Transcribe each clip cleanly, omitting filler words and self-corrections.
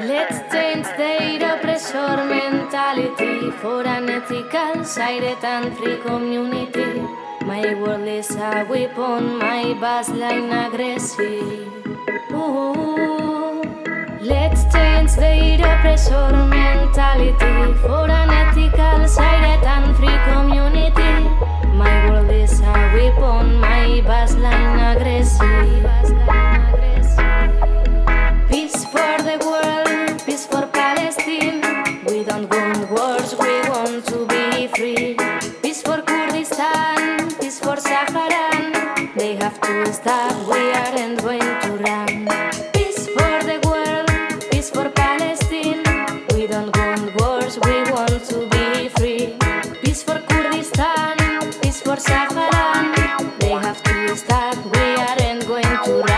Let's change the oppressor mentality for an ethical, silent and free community. My world is a weapon, my baseline aggressive. Ooh. Let's change the oppressor mentality for an ethical, silent and free community. My world is a weapon, my baseline aggressive. Peace for the world, peace for Palestine. We don't want wars, we want to be free. Peace for Kurdistan, peace for Saharan. They have to stop, we aren't going to run. Peace for the world, peace for Palestine. We don't want wars, we want to be free. Peace for Kurdistan, peace for Saharan. They have to stop, we aren't going to run.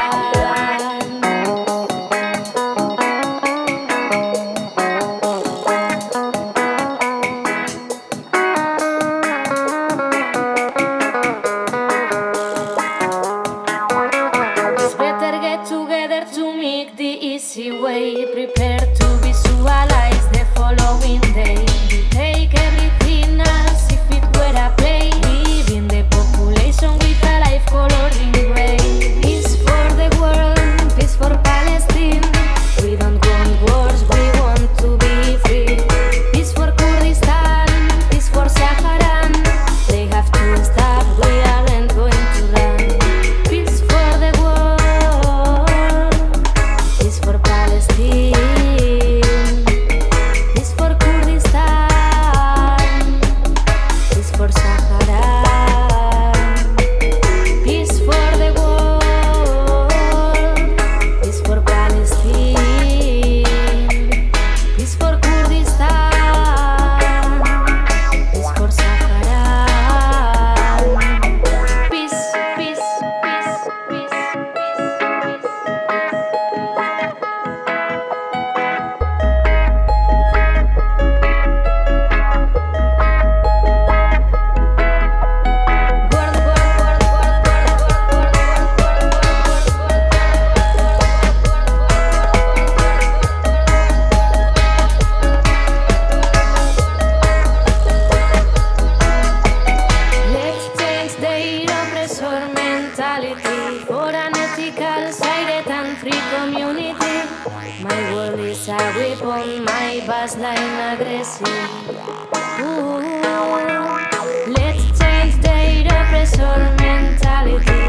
Together to make the easy way. Prepare to visualize the following day. We take everything as if it were a play. Leaving the population with a life colored in gray. Peace for the world, peace for Palestine. We don't want wars, we want to be free. Peace for Kurdistan, peace for Saharan. They have to stop, we aren't going to run. Peace for the world, peace for Palestine, peace for Kurdistan, peace for Sahara, peace for the world, peace for Palestine, peace for Kurdistan, peace for Sahara, peace, peace, peace, peace, mentality for an ethical, silent and free community. My world is a weapon, my baseline aggressive. Ooh. Let's change the oppressor mentality